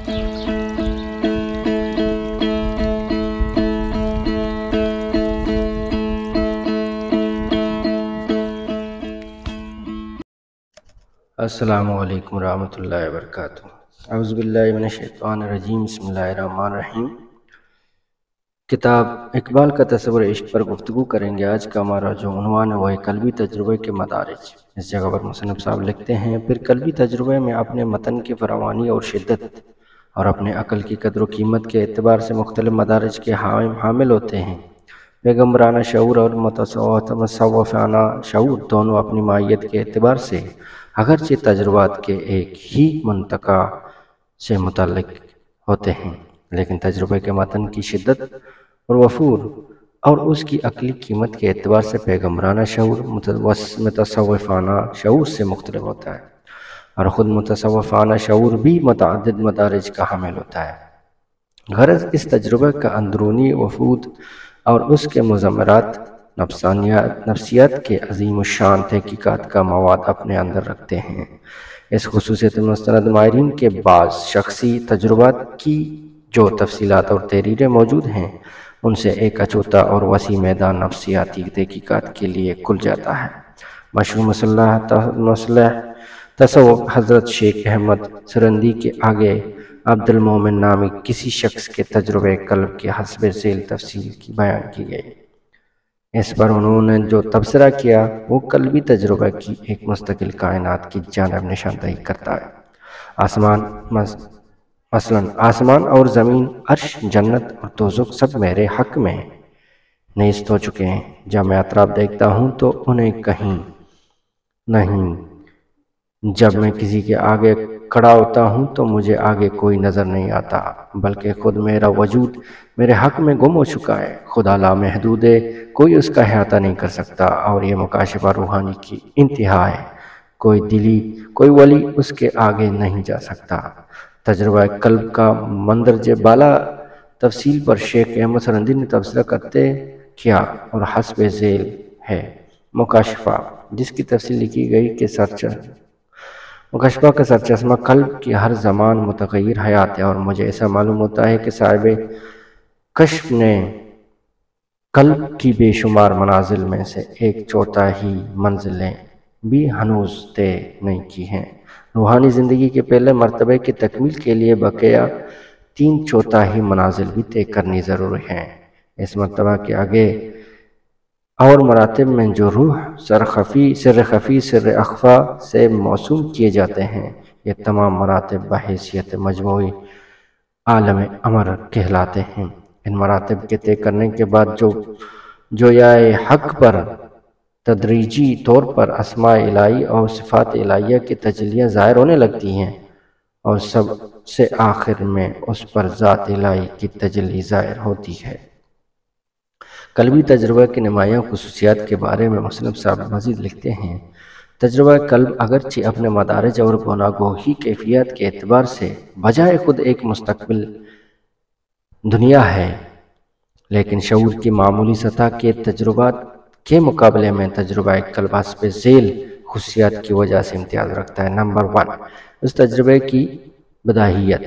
السلام علیکم ورحمۃ اللہ وبرکاتہ۔ اعوذ باللہ من الشیطان الرجیم، بسم اللہ الرحمن الرحیم۔ کتاب اقبال کا تصور عشق پر گفتگو کریں گے۔ آج کا ہمارا جو عنوان ہے وہ ہے قلبی تجربے کے مدارج۔ اس جگہ پر مصنف صاحب لکھتے ہیں، پھر قلبی تجربے میں اپنے متن کی فراوانی اور شدت اور اپنے عقل کی قدر و قیمت کے اعتبار سے مختلف مدارج کے حامل ہوتے ہیں۔ پیغمبرانہ شعور اور متصوفانہ شعور دونوں اپنی ماہیت کے اعتبار سے اگرچہ تجربات کے ایک ہی منطقہ سے متعلق ہوتے ہیں، لیکن تجربے کے متن کی شدت اور وفور اور اس کی عقلی قیمت کے اعتبار سے پیغمبرانہ شعور متصوفانہ شعور سے مختلف ہوتا ہے، اور خود متصوفانہ شعور بھی متعدد مدارج کا حامل ہوتا ہے۔ غرض اس تجربے کا اندرونی وفود اور اس کے مضمرات نفسیات کے عظیم الشان تحقیقات کا مواد اپنے اندر رکھتے ہیں۔ اس خصوصیت مستند ماہرین کے بعض شخصی تجربات کی جو تفصیلات اور تحریریں موجود ہیں، ان سے ایک اچوتا اور وسیع میدان نفسیاتی تحقیقات کے لیے کھل جاتا ہے۔ مشہور مصلح تصوف حضرت شیخ احمد سرندی کے آگے عبد المومن نامی کسی شخص کے تجربے قلب کے حسب ذیل تفصیل کی بیان کی گئی۔ اس پر انہوں نے جو تبصرہ کیا وہ قلبی تجربہ کی ایک مستقل کائنات کی جانب نشاندہی کرتا ہے۔ مثلا آسمان اور زمین، عرش، جنت اور دوزخ سب میرے حق میں نیست ہو چکے ہیں۔ جب میں اطراف دیکھتا ہوں تو انہیں کہیں نہیں، جب میں کسی کے آگے کھڑا ہوتا ہوں تو مجھے آگے کوئی نظر نہیں آتا، بلکہ خود میرا وجود میرے حق میں گم ہو چکا ہے۔ خدا لامحدود ہے، کوئی اس کا احاطہ نہیں کر سکتا، اور یہ مکاشفہ روحانی کی انتہا ہے، کوئی ولی اس کے آگے نہیں جا سکتا۔ تجربہ قلب کا مندرجہ بالا تفصیل پر شیخ احمد سرندی نے تبصرہ کرتے کیا اور حسب ذیل ہے۔ مکاشفہ، جس کی تفصیل لکھی گئی کہ مکاشفہ کا سرچشمہ قلب کی ہر زمان متغیر حیات ہے، اور مجھے ایسا معلوم ہوتا ہے کہ صاحب کشف نے قلب کی بے شمار منازل میں سے ایک چوتھائی منزلیں بھی ہنوز طے نہیں کی ہیں۔ روحانی زندگی کے پہلے مرتبے کی تکمیل کے لیے بقیہ 3/4 منازل بھی طے کرنی ضروری ہیں۔ اس مرتبہ کے آگے اور مراتب میں جو روح سر خفی سر اخفا سے موسوم کیے جاتے ہیں، یہ تمام مراتب بحیثیت مجموعی عالم امر کہلاتے ہیں۔ ان مراتب کے طے کرنے کے بعد جو یا حق پر تدریجی طور پر اسماء الہی اور صفات الہیہ کی تجلیاں ظاہر ہونے لگتی ہیں، اور سب سے آخر میں اس پر ذات الہی کی تجلی ظاہر ہوتی ہے۔ قلبی تجربہ کی نمایاں خصوصیات کے بارے میں مصنف صاحب مزید لکھتے ہیں، تجربہ قلب اگرچہ اپنے مدارج اور گناگوہی کیفیات کے اعتبار سے بجائے خود ایک مستقبل دنیا ہے، لیکن شعور کی معمولی سطح کے تجربات کے مقابلے میں تجربہ قلب حسب ذیل خصوصیات کی وجہ سے امتیاز رکھتا ہے۔ نمبر 1، اس تجربے کی بداہیت۔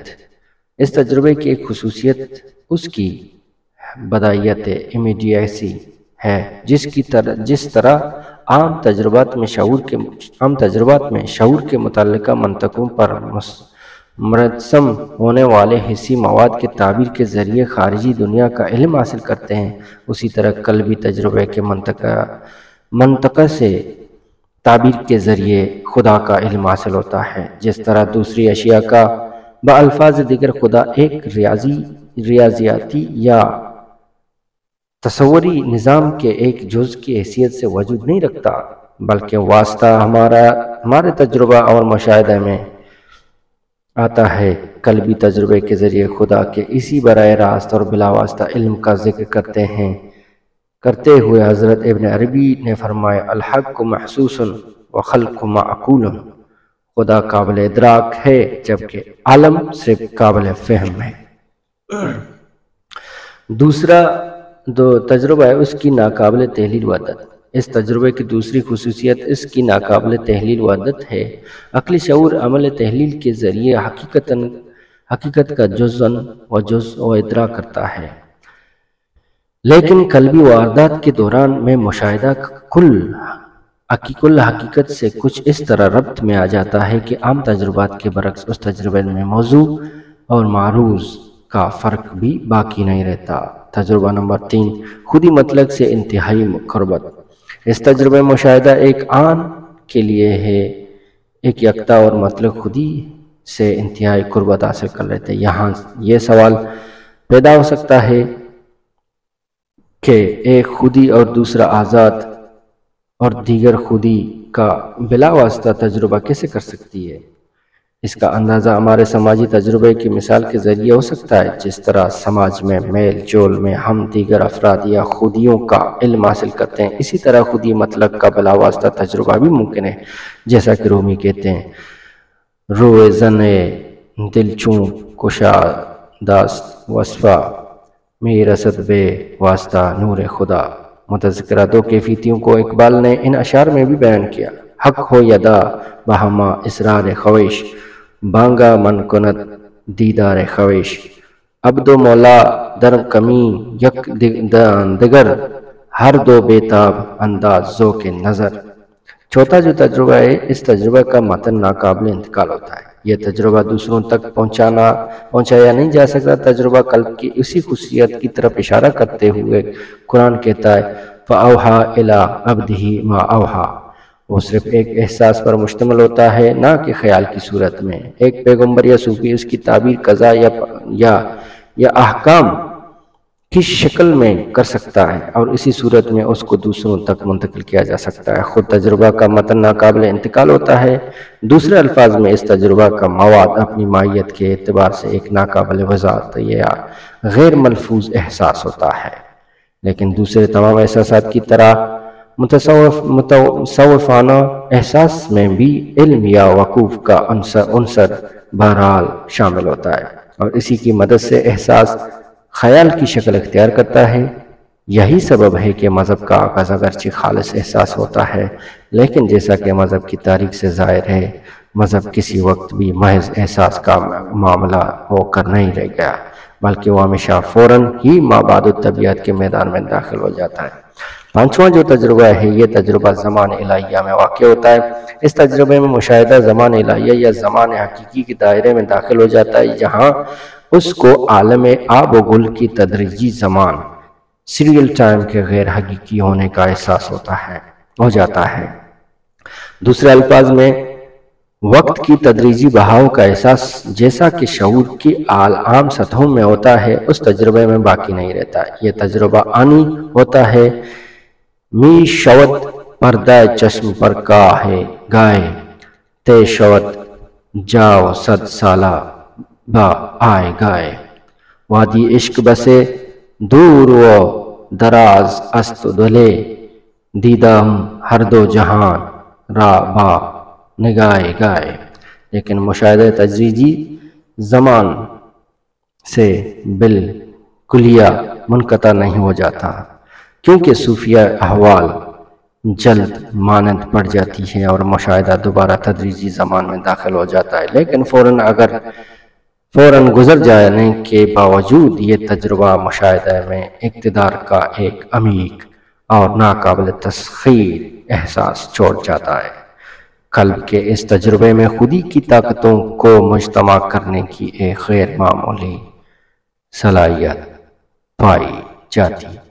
اس تجربے کی ایک خصوصیت اس کی بداہیت امیڈیسی ہے، جس طرح عام تجربات میں شعور کے متعلقہ منطقوں پر مرسم ہونے والے حسی مواد کے تعبیر کے ذریعے خارجی دنیا کا علم حاصل کرتے ہیں، اسی طرح قلبی تجربے کے منطقہ سے تعبیر کے ذریعے خدا کا علم حاصل ہوتا ہے۔ جس طرح دوسری اشیاء کا بألفاظ دیگر خدا ایک ریاضیاتی یا تصوری نظام کے ایک جز کی حیثیت سے وجود نہیں رکھتا، بلکہ واسطہ ہمارے تجربہ اور مشاہدہ میں آتا ہے۔ قلبی تجربے کے ذریعے خدا کے اسی براہ راست اور بلا واسطہ علم کا ذکر کرتے ہوئے حضرت ابن عربی نے فرمایا، الحق محسوس وخلق معقول۔ خدا قابل ادراک ہے جبکہ عالم صرف قابل فہم ہے۔ دوسرا تجربہ ہے اس کی ناقابل تحلیل وحدت۔ اس تجربے کی دوسری خصوصیت اس کی ناقابل تحلیل وحدت ہے۔ عقلی شعور عمل تحلیل کے ذریعے حقیقت کا جزء و ادراک کرتا ہے، لیکن قلبی واردات کے دوران میں مشاہدہ کل حقیقت سے کچھ اس طرح ربط میں آ جاتا ہے کہ عام تجربات کے برعکس اس تجربے میں موضوع اور معروض کا فرق بھی باقی نہیں رہتا۔ تجربہ نمبر 3، خودی مطلق سے انتہائی قربت۔ اس تجربہ مشاہدہ ایک آن کے لیے ہے، ایک یکتا اور مطلق خودی سے انتہائی قربت حاصل کر لیتے۔ یہاں یہ سوال پیدا ہو سکتا ہے کہ ایک خودی اور دوسرا آزاد اور دیگر خودی کا بلا واسطہ تجربہ کیسے کر سکتی ہے؟ اس کا اندازہ ہمارے سماجی تجربے کی مثال کے ذریعے ہو سکتا ہے۔ جس طرح سماج میں میل جول میں ہم دیگر افراد یا خودیوں کا علم حاصل کرتے ہیں، اسی طرح خودی مطلق کا بلا واسطہ تجربہ بھی ممکن ہے۔ جیسا کہ رومی کہتے ہیں، روئے زن دل چون کشا داست وصفہ می رسد بے واسطہ نور خدا۔ متذکرہ دو کیفیتیوں کو اقبال نے ان اشعار میں بھی بیان کیا۔ حق ہو یدا بہما اسرار خویش، بانگا من کند دیدار خویش۔ عبد و مولا در کمی یک دگر، ہر دو بیتاب انداز ذوق نظر۔ چوتھا جو تجربہ ہے، اس تجربہ کا متن ناقابل انتقال ہوتا ہے۔ یہ تجربہ دوسروں تک پہنچایا نہیں جا سکتا۔ تجربہ قلب کی اسی خصوصیت کی طرف اشارہ کرتے ہوئے قرآن کہتا ہے فَأَوْحَا إِلَىٰ عَبْدِهِ مَا أَوْحَا۔ وہ صرف ایک احساس پر مشتمل ہوتا ہے، نہ کہ خیال کی صورت میں۔ ایک پیغمبر یا صوفی اس کی تعبیر قضا یا احکام کی شکل میں کر سکتا ہے، اور اسی صورت میں اس کو دوسروں تک منتقل کیا جا سکتا ہے۔ خود تجربہ کا متن ناقابل انتقال ہوتا ہے۔ دوسرے الفاظ میں اس تجربہ کا مواد اپنی ماہیت کے اعتبار سے ایک ناقابل وضاحت یا غیر ملفوظ احساس ہوتا ہے، لیکن دوسرے تمام احساسات کی طرح متصوفانہ احساس میں بھی علم یا وقوف کا عنصر بہرحال شامل ہوتا ہے، اور اسی کی مدد سے احساس خیال کی شکل اختیار کرتا ہے۔ یہی سبب ہے کہ مذہب کا آغاز اگرچہ خالص احساس ہوتا ہے، لیکن جیسا کہ مذہب کی تاریخ سے ظاہر ہے، مذہب کسی وقت بھی محض احساس کا معاملہ ہو کر نہیں رہ گیا، بلکہ وہ ہمیشہ فوراً ہی مابعد الطبیعت کے میدان میں داخل ہو جاتا ہے۔ پانچواں جو تجربہ ہے، یہ تجربہ زمان الہیہ میں واقع ہوتا ہے۔ اس تجربے میں مشاہدہ زمان الہیہ یا زمان حقیقی کے دائرے میں داخل ہو جاتا ہے، جہاں اس کو عالم آب و گل کی تدریجی زمان سیریل ٹائم کے غیر حقیقی ہونے کا احساس ہو جاتا ہے۔ دوسرے الفاظ میں وقت کی تدریجی بہاؤ کا احساس جیسا کہ شعور کی عام سطحوں میں ہوتا ہے، اس تجربے میں باقی نہیں رہتا۔ یہ تجربہ آنی ہوتا ہے۔ می شود پردہ چشم پر کاہے گائے، تے شود جاؤ صد سالہ با آئے گائے۔ وادی عشق بسے دور و دراز است دلے، دیدم ہر دو جہان را با نگائے گائے۔ لیکن مشاہدہ تدریجی زمان سے بالکلیہ منقطع نہیں ہو جاتا، کیونکہ صوفیہ احوال جلد مانند پڑ جاتی ہے اور مشاہدہ دوبارہ تدریجی زمان میں داخل ہو جاتا ہے، لیکن فوراً گزر جانے کے باوجود یہ تجربہ مشاہدہ میں اقتدار کا ایک عمیق اور ناقابل تسخیر احساس چھوڑ جاتا ہے۔ قلب کے اس تجربے میں خودی کی طاقتوں کو مجتمع کرنے کی ایک غیر معمولی صلاحیت پائی جاتی